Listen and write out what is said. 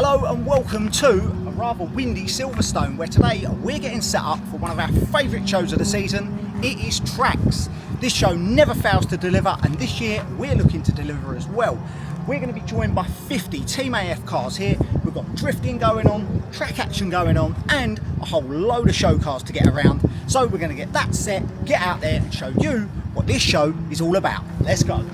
Hello and welcome to a rather windy Silverstone, where today we're getting set up for one of our favourite shows of the season. It is TRAX. This show never fails to deliver, and this year we're looking to deliver as well. We're going to be joined by 50 Team AF cars here. We've got drifting going on, track action going on, and a whole load of show cars to get around. So we're going to get that set, get out there and show you what this show is all about. Let's go.